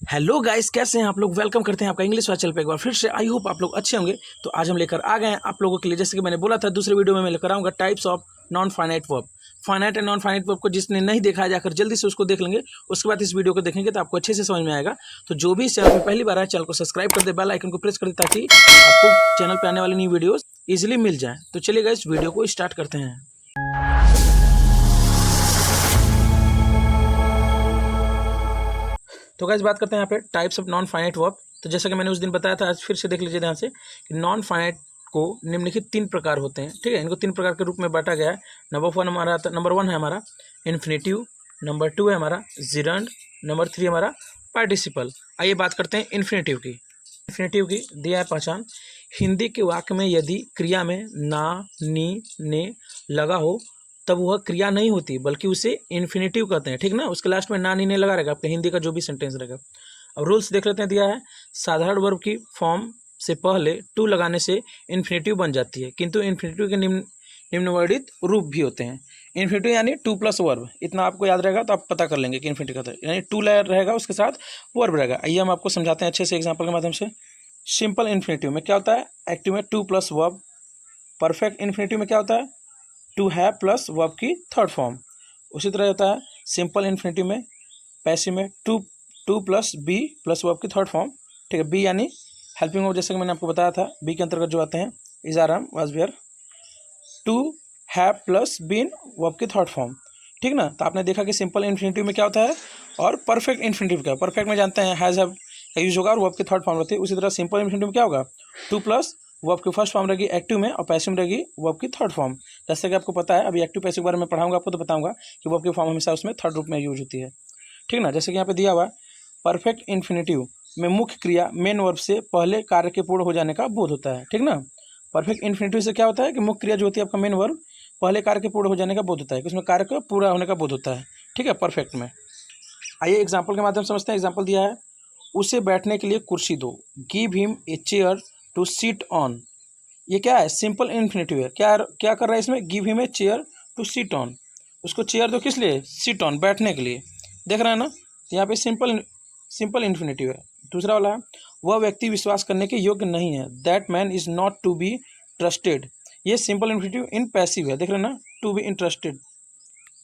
Hello guys, कैसे हैं आप लोग। वेलकम करते हैं आपका इंग्लिश वाचल पे एक बार फिर से। आई होप आप लोग अच्छे होंगे। तो आज हम लेकर आ गए हैं आप लोगों के लिए, जैसे कि मैंने बोला था दूसरे वीडियो में मैं लेकर आऊँगा types of non finite verb. Finite and non finite verb को जिसने नहीं देखा है जाकर जल्दी से उसको देख लेंगे, उसके बाद इस वीडियो को देखेंगे तो आपको अच्छे से समझ में आएगा। तो जो भी इस चैनल पर पहली बार आए चैनल को सब्सक्राइब कर दे, बेल आइकन को प्रेस कर दे ताकि आपको चैनल पर आने वाली नई वीडियोज़ ईजिली मिल जाए। तो चलिए गाइस, वीडियो को स्टार्ट करते हैं। तो गाइस बात करते हैं यहाँ पे types of non finite verb. तो जैसा कि मैंने उस दिन बताया था, आज फिर से देख लीजिए ध्यान से कि नॉन फाइनाइट को निम्नलिखित 3 प्रकार होते हैं। ठीक है, इनको 3 प्रकार के रूप में बांटा गया है। नंबर 1 है हमारा इन्फिनेटिव, नंबर 2 है हमारा जिरंड, नंबर 3 हमारा पार्टिसिपल। आइए बात करते हैं इन्फिनेटिव की। इन्फिनेटिव की दिया है पहचान। हिंदी के वाक्य में यदि क्रिया में ना, नी, ने लगा हो तब वह क्रिया नहीं होती बल्कि उसे इन्फिनेटिव कहते हैं। ठीक ना, उसके लास्ट में ना, नी, ने लगा रहेगा आपके हिंदी का जो भी सेंटेंस रहेगा। अब रूल्स देख लेते हैं। दिया है साधारण वर्ब की फॉर्म से पहले टू लगाने से इन्फिनेटिव बन जाती है, किंतु इन्फिनेटिव के निम्नवर्णित रूप भी होते हैं। इन्फिनेटिव यानी टू प्लस वर्ब, इतना आपको याद रहेगा तो आप पता कर लेंगे कि इन्फिनेटिव का यानी टू रहेगा, उसके साथ वर्ब रहेगा। आइए हम आपको समझाते हैं अच्छे से एग्जाम्पल के माध्यम से। सिंपल इन्फिनेटिव में क्या होता है? एक्टिव में to plus verb. Perfect infinitive में क्या होता है? टू है प्लस वर्ब की थर्ड फॉर्म। उसी तरह होता है सिंपल इन्फिनेटिव में, पैसिव में to plus be plus verb की थर्ड फॉर्म। ठीक है, बी यानी हेल्पिंग वर्ब, जैसे कि मैंने आपको बताया था बी के अंतर्गत जो आते हैं is, are, am, was, were. To have plus been verb की थर्ड फॉर्म। ठीक ना, तो आपने देखा कि सिंपल इन्फिनेटिव में क्या होता है और परफेक्ट इन्फिनेटिव क्या है। परफेक्ट में जानते हैं हैज़, हैव का यूज होगा और वर्ब की थर्ड फॉर्म रहती है। उसी तरह सिंपल इन्फिनेटिव में क्या होगा? टू प्लस वर्ब की फर्स्ट फॉर्म रहेगी एक्टिव में और पैसिव में रहेगी वर्ब की थर्ड फॉर्म। जैसे कि आपको पता है, अभी एक्टिव पैसिव के बारे में पढ़ाऊंगा आपको तो बताऊंगा कि वर्ब की फॉर्म हमेशा उसमें थर्ड रूप में यूज होती है। ठीक ना, जैसे कि यहाँ पे दिया हुआ परफेक्ट इन्फिनेटिव में मुख्य क्रिया मेन वर्ब से पहले कार्य के पूर्ण हो जाने का बोध होता है। ठीक ना, परफेक्ट इन्फिनेटिव से क्या होता है कि मुख्य क्रिया जो होती है आपका मेन वर्ब पहले कार्य के पूर्ण हो जाने का बोध होता है, कि उसमें कार्य का पूरा होने का बोध होता है। ठीक है, परफेक्ट में। आइए एग्जाम्पल के माध्यम से समझते हैं। एग्जाम्पल दिया है उसे बैठने के लिए कुर्सी दो, give him a chair to sit on. ये क्या है? सिंपल इन्फिनेटिव है। क्या कर रहा है इसमें? Give him a chair to sit on. उसको चेयर दो किस लिए? सिट ऑन, बैठने के लिए। देख रहे हैं ना, तो यहाँ पे सिंपल इन्फिनेटिव है। दूसरा वाला है वह व्यक्ति विश्वास करने के योग्य नहीं है, that man is not to be trusted. ये सिंपल इन्फिनेटिव इन पैसिव है। देख रहे हैं ना, टू बी इंटरेस्टेड,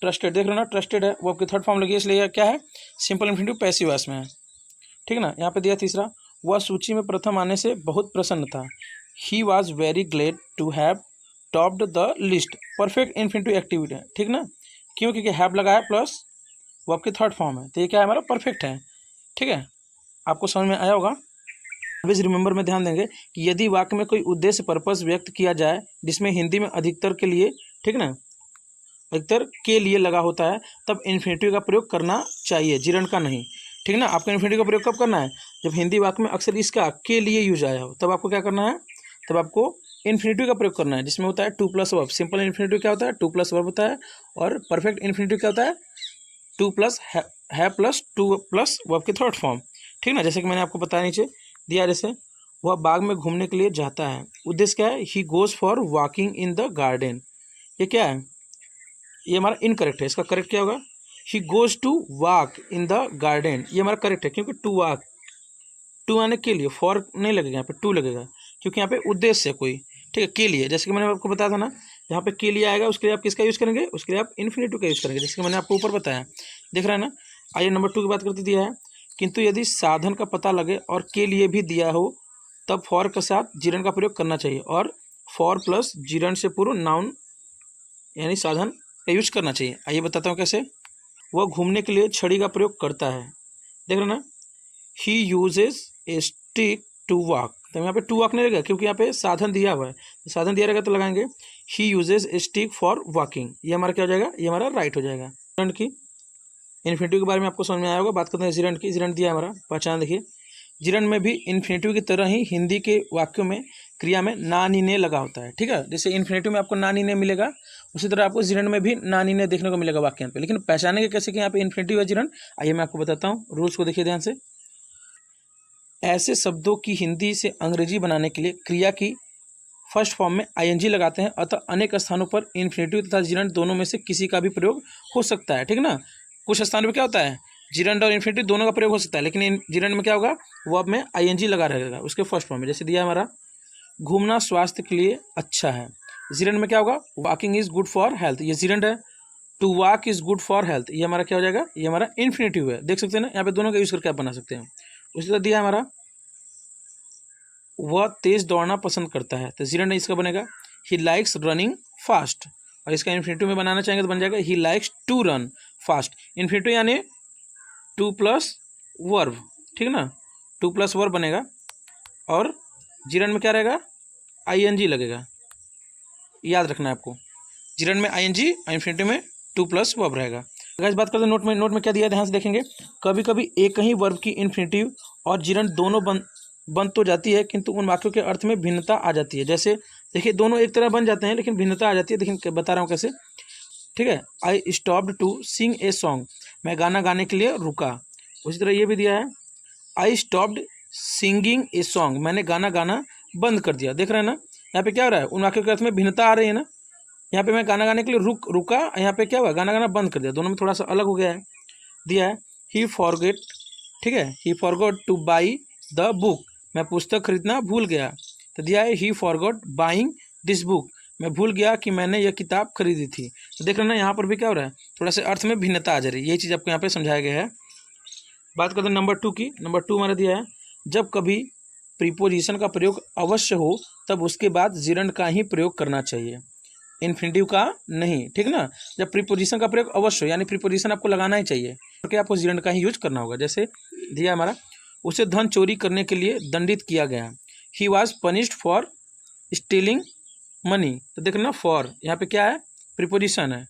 ट्रस्टेड, देख रहे हैं ना, ट्रस्टेड है वो आपकी थर्ड फॉर्म लगी, इसलिए क्या है? सिंपल इन्फिनेटिव पैसिव है इसमें है। ठीक ना, यहाँ पे दिया तीसरा, वह सूची में प्रथम आने से बहुत प्रसन्न था, he was very glad to have topped the list. Perfect infinitive activity है। ठीक ना, क्यों? क्योंकि हैव लगा है प्लस वो आपकी थर्ड फॉर्म है, तो ये क्या है? हमारा परफेक्ट है। ठीक है, आपको समझ में आया होगा। ऑलवेज रिमेंबर में ध्यान देंगे कि यदि वाक्य में कोई उद्देश्य पर्पस व्यक्त किया जाए जिसमें हिंदी में अधिकतर के लिए, ठीक ना, अधिकतर के लिए लगा होता है, तब इन्फिनेटिव का प्रयोग करना चाहिए, जिरंड का नहीं। ठीक ना, आपको इन्फिनेटिव का प्रयोग कब करना है? जब हिंदी वाक्य में अक्सर इसका के लिए यूज आया हो, तब आपको क्या करना है? तब आपको इन्फिनेटिव का प्रयोग करना है, जिसमें होता है to plus verb. Simple infinitive क्या होता है? टू प्लस वर्ब होता है। और परफेक्ट इन्फिनेटिव क्या होता है? टू प्लस है प्लस टू प्लस वर्ब की थर्ड फॉर्म। ठीक ना, जैसे कि मैंने आपको बताया नीचे दिया, जैसे वह बाग में घूमने के लिए जाता है। उद्देश्य क्या है? He goes for walking in the garden. ये क्या है? ये हमारा इनकरेक्ट है। इसका करेक्ट क्या होगा? He goes to walk in the garden. ये हमारा करेक्ट है, क्योंकि टू वॉक, टू आने के लिए, फॉर नहीं लगेगा यहाँ पे, टू लगेगा, क्योंकि यहाँ पे उद्देश्य है कोई। ठीक है, के लिए, जैसे कि मैंने आपको बताया था ना, यहाँ पे के लिए आएगा उसके लिए आप किसका यूज़ करेंगे? उसके लिए आप इन्फिनेटिव का यूज़ करेंगे, जैसे कि मैंने आपको ऊपर बताया। देख रहे हैं ना। आइए नंबर 2 की बात करते दिया है, किंतु यदि साधन का पता लगे और के लिए भी दिया हो तब फॉर के साथ जिरन का प्रयोग करना चाहिए, और फॉर प्लस जिरन से पूर्व नाउन यानी साधन का यूज करना चाहिए। आइए बताता हूँ कैसे। वह घूमने के लिए छड़ी का प्रयोग करता है। देख रहे ना, he uses a stick to walk. तो यहाँ पे टू वॉक नहीं रहेगा, क्योंकि यहाँ पे साधन दिया हुआ है। साधन दिया रहेगा तो लगाएंगे he uses a stick for walking. ये हमारा क्या हो जाएगा? ये हमारा राइट हो जाएगा। जिरंड की इन्फिनेटिव के बारे में आपको समझ में आया होगा। बात करते हैं जिरंड की। जिरंड दिया हमारा पहचान देखिए। जिरंड में भी इन्फिनेटिव की तरह ही हिंदी के वाक्यों में क्रिया में ना, नी, ने लगा होता है। ठीक है, जैसे इन्फिनेटिव में आपको ना, नी, ने मिलेगा, उसी तरह आपको जिरंड में भी ना, नी, ने देखने को मिलेगा वाक्यांत पे। लेकिन पहचानेंगे कैसे कि यहाँ पे इन्फिनेटिव है जिरंड? आइए मैं आपको बताता हूँ। रूल्स को देखिए ध्यान से। ऐसे शब्दों की हिंदी से अंग्रेजी बनाने के लिए क्रिया की फर्स्ट फॉर्म में आईएनजी लगाते हैं, अतः अनेक स्थानों पर इन्फिनेटिव तथा जिरंड दोनों में से किसी का भी प्रयोग हो सकता है। ठीक ना, कुछ स्थानों पर क्या होता है? जिरंड और इन्फिनिटिव दोनों का प्रयोग हो सकता है, लेकिन जिरंड में क्या होगा, वर्ब में आईएनजी लगा रहेगा उसके फर्स्ट फॉर्म में। जैसे दिया हमारा घूमना स्वास्थ्य के लिए अच्छा है, जिरंड में क्या होगा, walking is good for health, ये जिरंड है। To walk is good for health, ये हमारा क्या हो जाएगा, ये हमारा इन्फिनिटिव है। देख सकते हैं ना, यहाँ पे दोनों का यूज करके आप बना सकते हैं। उसी तरह दिया हमारा वह तेज दौड़ना पसंद करता है, तो जिरंड इसका बनेगा ही लाइक्स रनिंग फास्ट, और इसका इन्फिनिटिव में बनाना चाहेंगे तो बन जाएगा he likes to run fast. Infinitive यानी टू प्लस वर्ब, ठीक ना, टू प्लस वर्ब बनेगा, और जिरंड में क्या रहेगा, आईएनजी लगेगा, याद रखना है आपको, जिरंड में आईएनजी, इन्फिनिटिव में टू प्लस वर्ब रहेगा। अगर इस बात करते हैं नोट में क्या दिया है, ध्यान से देखेंगे। कभी कभी एक ही वर्ब की इन्फिनिटिव और जिरंड दोनों बन तो जाती है, किंतु उन वाक्यों के अर्थ में भिन्नता आ जाती है। जैसे देखिए दोनों एक तरह बन जाते हैं लेकिन भिन्नता आ जाती है, देखिए बता रहा हूँ कैसे, ठीक है। I stopped to sing a song, मैं गाना गाने के लिए रुका। उसी तरह ये भी दिया है, I stopped singing a song, मैंने गाना गाना बंद कर दिया। देख रहे हैं ना, यहाँ पे क्या हो रहा है, उन वाक्यों के अर्थ में भिन्नता आ रही है ना। यहाँ पे मैं गाना गाने के लिए रुका, यहाँ पे क्या हुआ, गाना गाना बंद कर दिया, दोनों में थोड़ा सा अलग हो गया है। दिया है ही फॉरगेट, ठीक है, ही forgot two by the book, मैं पुस्तक खरीदना भूल गया। तो दिया है ही फॉरगॉट बाइंग दिस बुक, मैं भूल गया कि मैंने यह किताब खरीदी थी। तो देख रहे हैं ना, यहाँ पर भी क्या हो रहा है, थोड़ा सा अर्थ में भिन्नता आ जा रही है, यही चीज़ आपको यहाँ पे समझाया गया है। बात करते हैं नंबर 2 की। नंबर 2 हमारा दिया है, जब कभी प्रीपोजिशन का प्रयोग अवश्य हो तब उसके बाद जिरंड का ही प्रयोग करना चाहिए, इन्फिनिटिव का नहीं, ठीक ना। जब प्रीपोजिशन का प्रयोग अवश्य हो, यानी प्रीपोजिशन आपको लगाना ही चाहिए, क्योंकि आपको जिरंड का ही यूज करना होगा। जैसे दिया हमारा, उसे धन चोरी करने के लिए दंडित किया गया, he was punished for stealing money. तो देख रहे ना, फॉर यहाँ पे क्या है, प्रीपोजिशन है,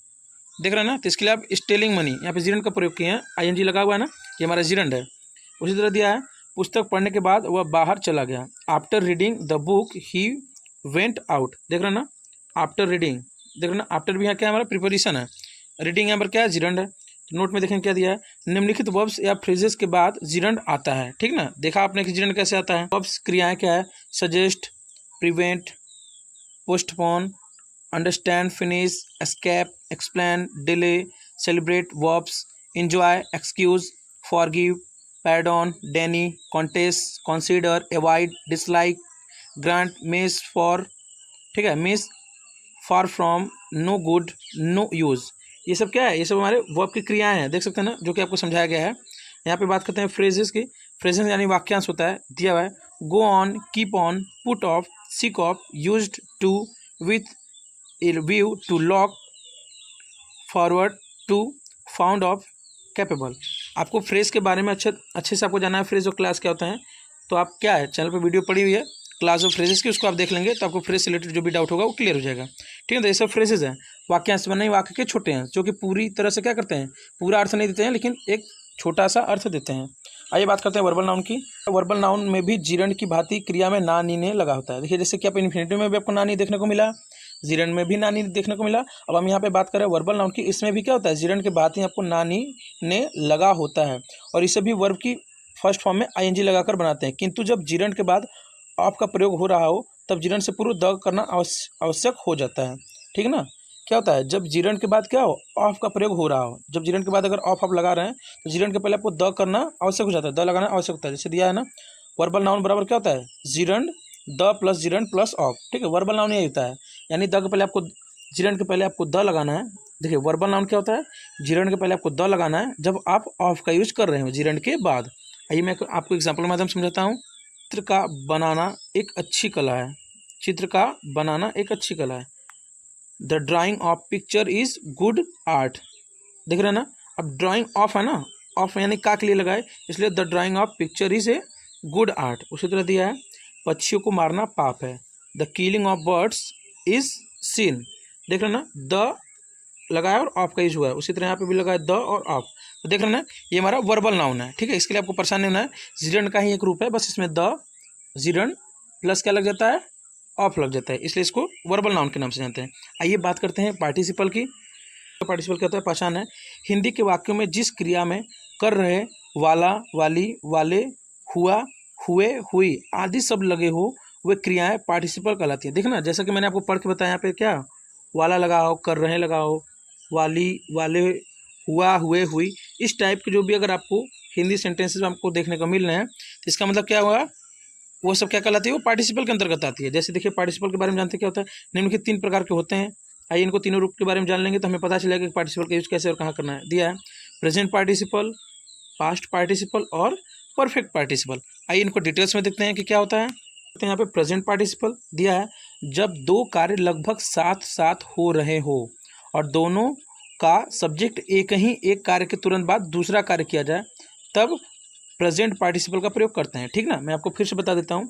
देख रहे हैं ना, तो इसके लिए आप स्टीलिंग मनी, यहाँ पे जिरंड का प्रयोग किए हैं, आईएनजी लगा हुआ है ना, ये हमारा जिरंड है। उसी तरह दिया है, पुस्तक पढ़ने के बाद वह बाहर चला गया, after reading the book he went out. देख रहे हैं ना, आफ्टर रीडिंग, देख रहे ना, आफ्टर भी यहाँ क्या है, हमारा प्रीपोजिशन है, रीडिंग यहाँ पर क्या है, जिरंड है। तो नोट में देखें क्या दिया है, निम्नलिखित वर्ब्स या फ्रेजेस के बाद जिरंड आता है, ठीक ना। देखा आपने कि जिरंड कैसे आता है, वर्ब्स क्रियाएं क्या है, suggest, prevent, postpone, understand, finish, escape, explain, delay, celebrate, verbs enjoy, excuse, forgive, pardon, deny, contest, consider, avoid, dislike, grant, miss, for, ठीक है, miss, far from, no good, no use. ये सब क्या है, ये सब हमारे वर्ब की क्रियाएं हैं, देख सकते हैं ना, जो कि आपको समझाया गया है। यहाँ पे बात करते हैं फ्रेजेस की। फ्रेजेस यानी वाक्यांश होता है, दिया हुआ है, go on, keep on, put off, seek off, used to, with view to, look, forward to, fond of, capable. आपको फ्रेज के बारे में अच्छे से आपको जाना है, फ्रेज और क्लास क्या होता है, तो आप क्या है, चैनल पर वीडियो पड़ी हुई है क्लास ऑफ फ्रेजेस की, उसको आप देख लेंगे तो आपको फ्रेज से रिलेटेड जो भी डाउट होगा वो क्लियर हो जाएगा, ठीक है। तो ये सब फ्रेजेस हैं, वाक्यांश बने वाक्य के छोटे हैं, जो कि पूरी तरह से क्या करते हैं, पूरा अर्थ नहीं देते हैं, लेकिन एक छोटा सा अर्थ देते हैं। आइए बात करते हैं वर्बल नाउन की। वर्बल नाउन में भी जिरंड की भांति क्रिया में ना नी ने लगा होता है। देखिए जैसे कि आप इन्फिनिटिव में भी आपको ना नी देखने को मिला, जिरंड में भी ना नी देखने को मिला। अब हम यहाँ पे बात करें वर्बल नाउन की, इसमें भी क्या होता है, जिरंड के भांति आपको ना नी ने लगा होता है, और इसे भी वर्ब की फर्स्ट फॉर्म में आईएनजी लगाकर बनाते हैं। किंतु जब जिरंड के बाद ऑफ का प्रयोग हो रहा हो तब जिरंड से पूर्व द करना आवश्यक हो जाता है, ठीक है ना। क्या होता है, जब जिरंड के बाद क्या हो, ऑफ का प्रयोग हो रहा हो, जब जिरंड के बाद अगर ऑफ आप लगा रहे हैं तो जिरंड के पहले आपको द करना आवश्यक हो जाता है, द लगाना आवश्यक होता है। जैसे दिया है ना, वर्बल नाउन बराबर क्या होता है, gerund the plus gerund plus of, ठीक है। वर्बल नाउन यही होता है, यानी द के पहले आपको, जिरंड के पहले आपको द लगाना है। देखिए वर्बल नाउन क्या होता है, जिरंड के पहले आपको द लगाना है जब आप ऑफ का यूज कर रहे हो जिरंड के बाद। आइए मैं आपको एग्जाम्पल के माध्यम समझाता हूँ। चित्र का बनाना एक अच्छी कला है, चित्र का बनाना एक अच्छी कला है। The drawing of picture is good art. देख रहे हैं ना, अब ड्राइंग ऑफ है ना, ऑफ यानी का के लिए लगाए, इसलिए the drawing of picture is a good art. उसी तरह दिया है, पक्षियों को मारना पाप है, the killing of birds is sin. देख रहे हैं ना, द लगाया और ऑफ का यूज हुआ है, उसी तरह यहाँ पे भी लगाया द और ऑफ। तो देख रहे हैं ना, ये हमारा वर्बल नाउन है, ठीक है। इसके लिए आपको परेशान नहीं होना है, जिरंड का ही एक रूप है, बस इसमें द, जिरंड प्लस क्या लग जाता है, ऑफ लग जाता है, इसलिए इसको वर्बल नाउन के नाम से जानते हैं। आइए बात करते हैं पार्टिसिपल की। पार्टिसिपल क्या होता है, पहचान है, हिंदी के वाक्यों में जिस क्रिया में कर रहे, वाला, वाली, वाले, हुआ, हुए, हुई आदि सब लगे हो वे क्रियाएं पार्टिसिपल कहलाती हैं। देखना, जैसा कि मैंने आपको पढ़ के बताया, यहाँ पे क्या वाला लगा हो, कर रहे लगा हो, वाली, वाले, हुआ, हुए, हुई, इस टाइप के जो भी अगर आपको हिंदी सेंटेंसेस आपको देखने को मिल रहे हैं तो इसका मतलब क्या हुआ, वो सब क्या कहलाती है, वो पार्टिसिपल के अंतर्गत आती है। जैसे देखिए पार्टिसिपल के बारे में जानते क्या होता है, निम्नलिखित 3 प्रकार के होते हैं। आइए इनको तीनों रूप के बारे में जान लेंगे तो हमें पता चलेगा कि पार्टिसिपल का यूज कैसे और कहाँ करना है। दिया है प्रेजेंट पार्टिसिपल, पास्ट पार्टिसिपल और परफेक्ट पार्टिसिपल। आइए इनको डिटेल्स में देखते हैं कि क्या होता है। तो यहाँ पे प्रेजेंट पार्टिसिपल दिया है, जब दो कार्य लगभग साथ साथ हो रहे हो और दोनों का सब्जेक्ट एक कार्य के तुरंत बाद दूसरा कार्य किया जाए तब प्रेजेंट पार्टिसिपल का प्रयोग करते हैं। ठीक ना, मैं आपको फिर से बता देता हूँ।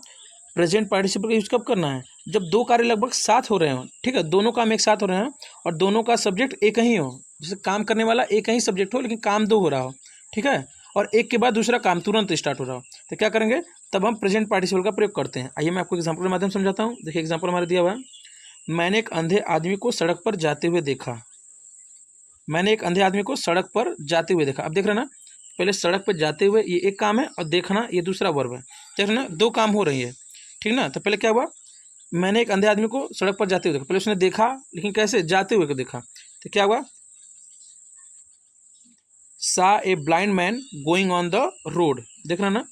प्रेजेंट पार्टिसिपल का यूज कब करना है, जब दो कार्य लगभग साथ हो रहे हो। ठीक है, दोनों काम एक साथ हो रहे हैं और दोनों का सब्जेक्ट एक ही हो, जैसे काम करने वाला एक ही सब्जेक्ट हो लेकिन काम दो हो रहा हो। ठीक है, और एक के बाद दूसरा काम तुरंत स्टार्ट हो रहा हो, तो क्या करेंगे, तब हम प्रेजेंट पार्टिसिपल का प्रयोग करते हैं। आइए मैं आपको एग्जाम्पल के माध्यम से समझाता हूँ। देखिए एग्जाम्पल हमारा दिया हुआ है, मैंने एक अंधे आदमी को सड़क पर जाते हुए देखा। मैंने एक अंधे आदमी को सड़क पर जाते हुए देखा। अब देख रहे ना, पहले सड़क पर जाते हुए ये एक काम है और देखना ये दूसरा वर्ब है। देख रहे ना, दो काम हो रही है। ठीक ना, तो पहले क्या हुआ, मैंने एक अंधे आदमी को सड़क पर जाते हुए देखा। पहले उसने देखा लेकिन कैसे, जाते हुए को देखा, तो क्या हुआ, सा a blind man going on the road. देख रहे ना,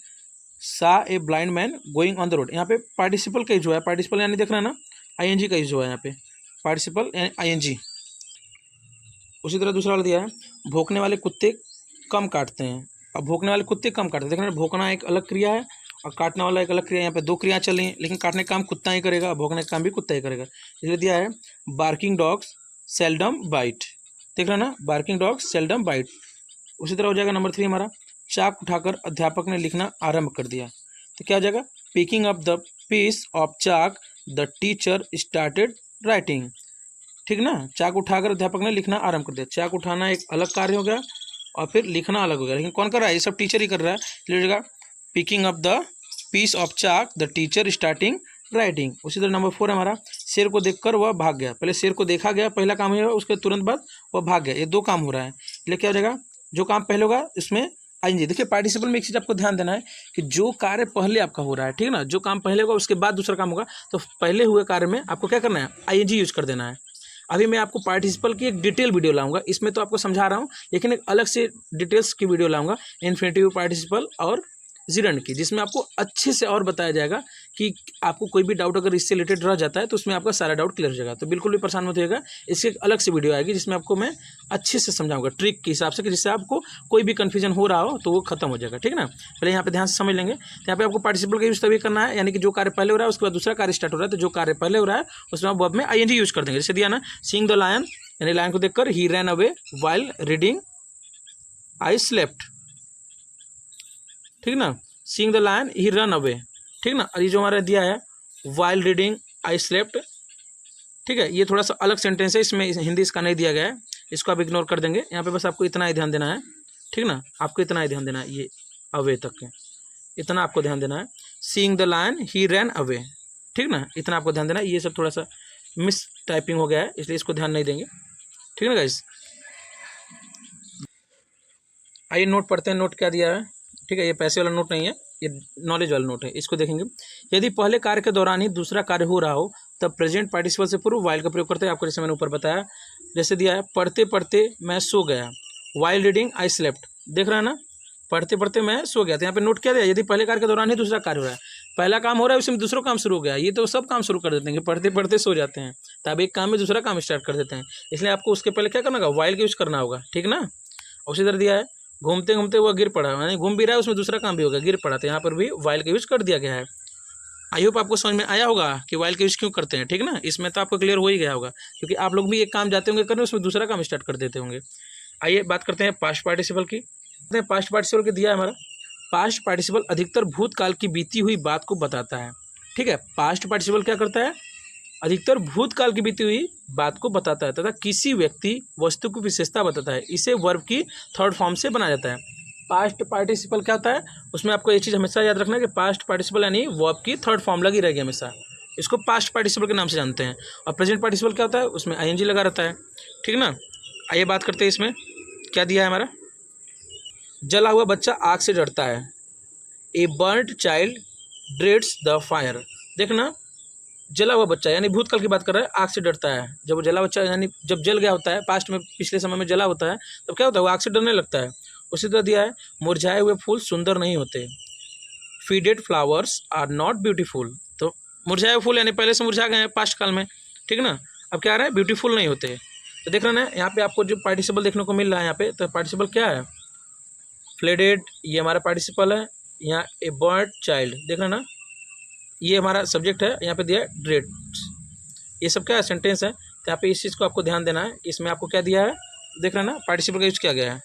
सा a blind man going on the road. यहाँ पे पार्टिसिपल का यूज हुआ है, पार्टिसिपल यानी देख रहे ना, आईएनजी का यूज हुआ है यहाँ पे, पार्टिसिपल यानी आईएनजी। उसी तरह दूसरा वाला दिया है, भौंकने वाले कुत्ते कम काटते हैं। अब भौंकने वाले कुत्ते कम काटते हैं, देख रहे हैं, भौंकना एक अलग क्रिया है और काटने वाला एक अलग क्रिया है। यहाँ पे दो क्रिया चल रही हैं, लेकिन काटने का काम कुत्ता ही करेगा, भौंकने का काम भी कुत्ता ही करेगा। इसलिए दिया है बार्किंग डॉग्स सेल्डम बाइट। देख रहे ना, बार्किंग डॉग्स सेल्डम बाइट। उसी तरह हो जाएगा नंबर 3 हमारा, चाक उठाकर अध्यापक ने लिखना आरंभ कर दिया। तो क्या हो जाएगा, picking up the piece of chalk the teacher started writing. ठीक ना, चाक उठाकर अध्यापक ने लिखना आरंभ कर दिया। चाक उठाना एक अलग कार्य हो गया और फिर लिखना अलग हो गया, लेकिन कौन कर रहा है, ये सब टीचर ही कर रहा है। इसलिए picking up the piece of chalk the teacher starting writing. उसी तरह नंबर 4 हमारा, शेर को देखकर वह भाग गया। पहले शेर को देखा गया, पहला काम है, उसके तुरंत बाद वह भाग गया, ये दो काम हो रहा है। इसलिए क्या हो जाएगा, जो काम पहले होगा इसमें आईएनजी। देखिए पार्टिसिपल में एक चीज़ आपको ध्यान देना है कि जो कार्य पहले आपका हो रहा है, ठीक है ना, जो काम पहले होगा उसके बाद दूसरा काम होगा, तो पहले हुए कार्य में आपको क्या करना है, आईएनजी यूज कर देना है। अभी मैं आपको पार्टिसिपल की एक डिटेल वीडियो लाऊंगा, इसमें तो आपको समझा रहा हूँ, लेकिन एक अलग से डिटेल्स की वीडियो लाऊंगा इन्फिनेटिव पार्टिसिपल और जिरंड की, जिसमें आपको अच्छे से और बताया जाएगा कि आपको कोई भी डाउट अगर इससे रिलेटेड रह जाता है तो उसमें आपका सारा डाउट क्लियर हो जाएगा। तो बिल्कुल भी परेशान मत होइएगा, इसकी एक अलग से वीडियो आएगी जिसमें आपको मैं अच्छे से समझाऊंगा ट्रिक के हिसाब से, कि जिससे आपको कोई भी कन्फ्यूजन हो रहा हो तो वो खत्म हो जाएगा। ठीक है ना, पहले यहाँ पे ध्यान से समझ लेंगे। तो यहाँ पे आपको पार्टिसिपल का यूज तभी करना है, यानी कि जो कार्य पहले हो रहा है उसके बाद दूसरा कार्य स्टार्ट हो रहा है, तो जो कार्य पहले हो रहा है उसमें आप वर्ब में आईएनजी यूज कर देंगे। जैसे दिया ना, सीइंग द लायन, यानी लायन को देखकर, he ran away while reading I slept. ठीक ना, seeing the lion he run away. ठीक ना, और ये जो हमारा दिया है व्हाइल रीडिंग आई स्लेप्ट, ठीक है, ये थोड़ा सा अलग सेंटेंस है, इसमें हिंदी इसका नहीं दिया गया है, इसको आप इग्नोर कर देंगे। यहाँ पे बस आपको इतना ही ध्यान देना है। ठीक ना, आपको इतना ही ध्यान देना है, ये अवे तक के इतना आपको ध्यान देना है। Seeing the lion he ran away, ठीक ना, इतना आपको ध्यान देना है। ये सब थोड़ा सा मिस टाइपिंग हो गया है, इसलिए इसको ध्यान नहीं देंगे। ठीक है ना गाइस, आइए नोट पढ़ते हैं। नोट क्या दिया है, ठीक है, ये पैसे वाला नोट नहीं है, ये नॉलेज वाला नोट है, इसको देखेंगे। यदि पहले कार्य के दौरान ही दूसरा कार्य हो रहा हो तब प्रेजेंट पार्टिसिपल से पूर्व वाइल का प्रयोग करते हैं। आपको जैसे मैंने ऊपर बताया, जैसे दिया है, पढ़ते पढ़ते मैं सो गया, वाइल रीडिंग आई स्लेप्ट। देख रहे हैं ना, पढ़ते पढ़ते मैं सो गया। तो यहाँ पे नोट क्या दिया, यदि पहले कार्य के दौरान ही दूसरा कार्य हो रहा है, पहला काम हो रहा है उसमें दूसरा काम शुरू हो गया, ये तो सब काम शुरू कर देते हैं कि पढ़ते पढ़ते सो जाते हैं, तब एक काम में दूसरा काम स्टार्ट कर देते हैं। इसलिए आपको उसके पहले क्या करना होगा, वाइल का यूज करना होगा। ठीक ना, उसी तरह दिया है, घूमते घूमते वह गिर पड़ा, यानी घूम भी रहा है उसमें दूसरा काम भी होगा, गिर पड़ा, तो यहाँ पर भी वाइल का यूज कर दिया गया है। आई होप आपको समझ में आया होगा कि वाइल का यूज क्यों करते हैं। ठीक ना, इसमें तो आपको क्लियर हो ही गया होगा, क्योंकि आप लोग भी एक काम जाते होंगे करने, उसमें दूसरा काम स्टार्ट कर देते होंगे। आइए बात करते हैं पास्ट पार्टिसिपल की। पास्ट पार्टिसिपल के दिया है हमारा, पास्ट पार्टिसिपल अधिकतर भूतकाल की बीती हुई बात को बताता है। ठीक है, पास्ट पार्टिसिपल क्या करता है, अधिकतर भूतकाल की बीती हुई बात को बताता है तथा किसी व्यक्ति वस्तु की विशेषता बताता है। इसे वर्ब की थर्ड फॉर्म से बनाया जाता है। पास्ट पार्टिसिपल क्या होता है, उसमें आपको एक चीज़ हमेशा याद रखना है कि पास्ट पार्टिसिपल यानी वर्ब की थर्ड फॉर्म लगी रहेगी हमेशा, इसको पास्ट पार्टिसिपल के नाम से जानते हैं। और प्रेजेंट पार्टिसिपल क्या होता है, उसमें आईएनजी लगा रहता है। ठीक ना, आइए बात करते हैं इसमें क्या दिया है हमारा, जला हुआ बच्चा आग से डरता है, a burned child dreads the fire. देखना, जला हुआ बच्चा यानी भूतकाल की बात कर रहा है, आग से डरता है। जब वो जला बच्चा यानी जब जल गया होता है, पास्ट में पिछले समय में जला होता है, तब क्या होता है, वो आग से डरने लगता है। उसी तरह दिया है मुरझाए हुए फूल सुंदर नहीं होते, faded flowers are not beautiful. तो मुरझाए हुए फूल यानी पहले से मुरझा गए हैं पास्ट काल में, ठीक है ना, अब क्या आ रहा है, ब्यूटीफुल नहीं होते। तो देख रहे हैं ना यहाँ पे आपको जो पार्टिसिपल देखने को मिल रहा है यहाँ पे, तो पार्टिसिपल क्या है, फ्लेडेड, ये हमारा पार्टिसिपल है। यहाँ ए बर्ड चाइल्ड, देख रहे हैं ना, ये हमारा सब्जेक्ट है, यहाँ पे दिया है ड्रेड्स, ये सब क्या है, सेंटेंस है। तो यहाँ पे इस चीज़ को आपको ध्यान देना है, इसमें आपको क्या दिया है, देख रहे हैं ना, पार्टिसिपल का यूज किया गया है।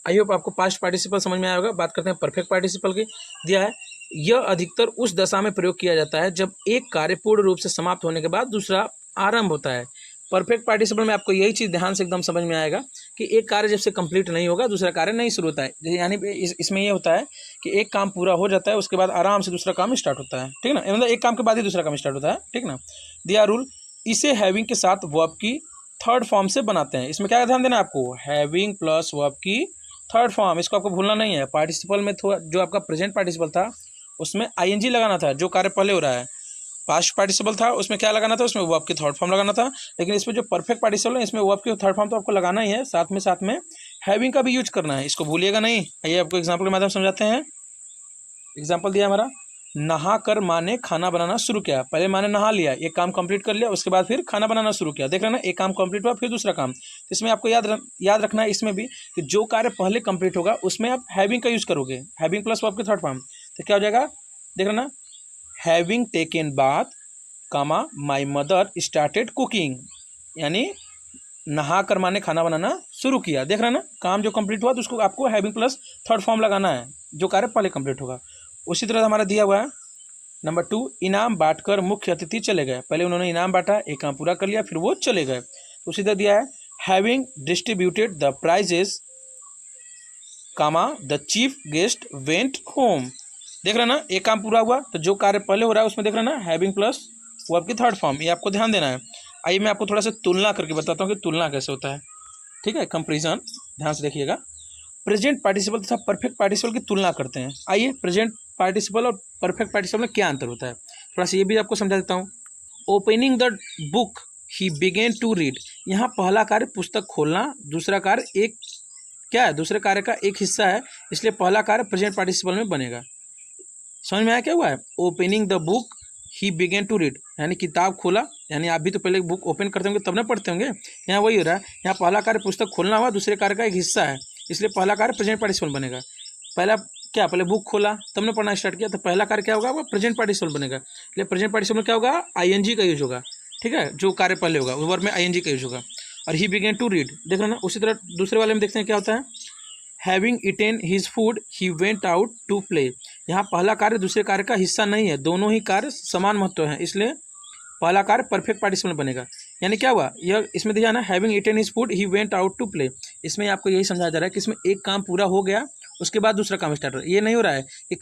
आई होप आपको पास्ट पार्टिसिपल समझ में आया होगा। बात करते हैं परफेक्ट पार्टिसिपल की। दिया है यह अधिकतर उस दशा में प्रयोग किया जाता है जब एक कार्य पूर्ण रूप से समाप्त होने के बाद दूसरा आरंभ होता है। परफेक्ट पार्टिसिपल में आपको यही चीज़ ध्यान से एकदम समझ में आएगा कि एक कार्य जब से कंप्लीट नहीं होगा दूसरा कार्य नहीं शुरू होता है। यानी इसमें ये होता है कि एक काम पूरा हो जाता है, उसके बाद आराम से दूसरा काम स्टार्ट होता है, ठीक ना, मतलब एक काम के बाद ही दूसरा काम स्टार्ट होता है, ठीक ना। दिया रूल, इसे हैविंग के साथ वर्ब की थर्ड फॉर्म से बनाते हैं। इसमें क्या ध्यान देना है आपको, हैविंग प्लस वर्ब की थर्ड फॉर्म, इसको आपको भूलना नहीं है। पार्टिसिपल में जो आपका प्रेजेंट पार्टिसिपल था उसमें आईएनजी लगाना था, जो कार्य पहले हो रहा है। पास्ट पार्टिसिपल था उसमें क्या लगाना था, उसमें वर्ब की थर्ड फॉर्म लगाना था। लेकिन इसमें जो परफेक्ट पार्टिसिपल है इसमें वर्ब की थर्ड फॉर्म तो आपको लगाना ही है, साथ में हैविंग का भी यूज करना है, इसको भूलिएगा नहीं। आइए आपको एग्जाम्पल के माध्यम समझाते हैं। एग्जाम्पल दिया हमारा, नहा कर माँ ने खाना बनाना शुरू किया। पहले माँ ने नहा लिया, एक काम कंप्लीट कर लिया, उसके बाद फिर खाना बनाना शुरू किया। देख रहे हैं ना, एक काम कंप्लीट हुआ फिर दूसरा काम। तो इसमें आपको याद रखना है इसमें भी कि जो कार्य पहले कंप्लीट होगा उसमें आप हैविंग का यूज करोगे, हैविंग प्लस वर्ब की थर्ड फॉर्म। तो क्या हो जाएगा, देख रहे ना, having taken bath comma my mother started cooking, यानी नहा कर माँ ने खाना बनाना शुरू किया। देख रहे हैं ना, काम जो कंप्लीट हुआ तो उसको आपको हैविंग प्लस थर्ड फॉर्म लगाना है, जो कार्य पहले कंप्लीट होगा। उसी तरह हमारा दिया हुआ है नंबर 2, इनाम बांटकर मुख्य अतिथि चले गए। पहले उन्होंने इनाम बांटा, एक काम पूरा कर लिया, फिर वो चले गए। तो उसी तरह दिया है having distributed the prizes comma the chief guest went home. देख रहे हैं ना, एक काम पूरा हुआ तो जो कार्य पहले हो रहा है उसमें देख रहे हैं ना, हैविंग प्लस वर्ब की थर्ड फॉर्म, ये आपको ध्यान देना है। आइए मैं आपको थोड़ा सा तुलना करके बताता हूँ कि तुलना कैसे होता है, ठीक है, कंपेरिजन, ध्यान से देखिएगा। प्रेजेंट पार्टिसिपल तथा परफेक्ट पार्टिसिपल की तुलना करते हैं। आइए प्रेजेंट पार्टिसिपल और परफेक्ट पार्टिसिपल में क्या अंतर होता है, थोड़ा सा ये भी आपको समझा देता हूँ। Opening the book he began to read, यहाँ पहला कार्य पुस्तक खोलना, दूसरा कार्य एक क्या है, दूसरे कार्य का एक हिस्सा है, इसलिए पहला कार्य प्रेजेंट पार्टिसिपल में बनेगा। समझ में आया क्या हुआ है, opening the book he began to read, यानी किताब खोला, यानी आप भी तो पहले बुक ओपन करते होंगे तब ना पढ़ते होंगे, यहाँ वही हो रहा है, यहाँ पहला कार्य पुस्तक खोलना हुआ, दूसरे कार्य का एक हिस्सा है, इसलिए पहला कार्य प्रेजेंट पार्टिसिपल बनेगा। पहला क्या, पहले बुक खोला तब ने पढ़ना स्टार्ट किया, तो पहला कार्य क्या होगा, वो प्रेजेंट पार्टिसिपल बनेगा। इसलिए प्रेजेंट पार्टिसिपल में क्या होगा, आईएनजी का यूज होगा, ठीक है, जो कार्य पहले होगा वर्ब में आईएनजी का यूज होगा। और ही बिगेन टू रीड, देख रहे ना, उसी तरह दूसरे वाले में देखते हैं क्या होता है, having eaten his food he went out to play, यहाँ पहला कार्य दूसरे कार्य का हिस्सा नहीं है, दोनों ही कार्य समान महत्व हैं, इसलिए पहला कार्य परफेक्ट पार्टिसिपल बनेगा। यानी क्या हुआ, यह इसमें दिया ना, having eaten his food he went out to play, इसमें आपको यही समझाया जा रहा है कि इसमें एक काम पूरा हो गया उसके बाद दूसरा काम स्टार्ट हो रहा है। ये नहीं हो रहा है कि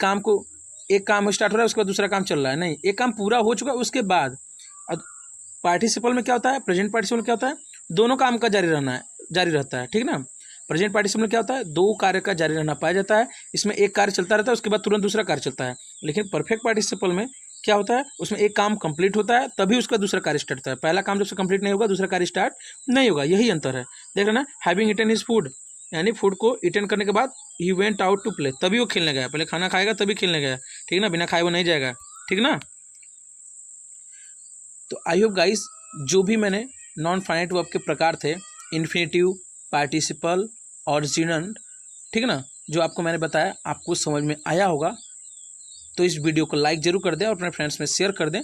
एक काम स्टार्ट हो रहा है उसके बाद दूसरा काम चल रहा है, नहीं, एक काम पूरा हो चुका है उसके बाद। अब पार्टिसिपल में क्या होता है, प्रेजेंट पार्टिसिपल में क्या होता है, दोनों काम का जारी रहता है, ठीक ना। प्रेजेंट पार्टिसिपल में क्या होता है, दो कार्य का जारी रहना पाया जाता है, इसमें एक कार्य चलता रहता है उसके बाद तुरंत दूसरा कार्य चलता है। लेकिन परफेक्ट पार्टिसिपल में क्या होता है, उसमें एक काम कंप्लीट होता है तभी उसका दूसरा कार्य स्टार्ट होता है, पहला काम जब से कंप्लीट नहीं होगा दूसरा कार्य स्टार्ट नहीं होगा, यही अंतर है। देख रहे ना, हैविंग इटन हिज फूड, यानी फूड को इटन करने के बाद he went out to play, तभी वो खेलने गया, पहले खाना खाएगा तभी खेलने गया, ठीक ना, बिना खाए वो नहीं जाएगा, ठीक ना। तो आई होप गाइस, जो भी मैंने नॉन फाइनाइट वर्ब के प्रकार थे, इन्फिनेटिव, पार्टिसिपल और जिनंट, ठीक है ना, जो आपको मैंने बताया आपको समझ में आया होगा। तो इस वीडियो को लाइक जरूर कर दें और अपने फ्रेंड्स में शेयर कर दें।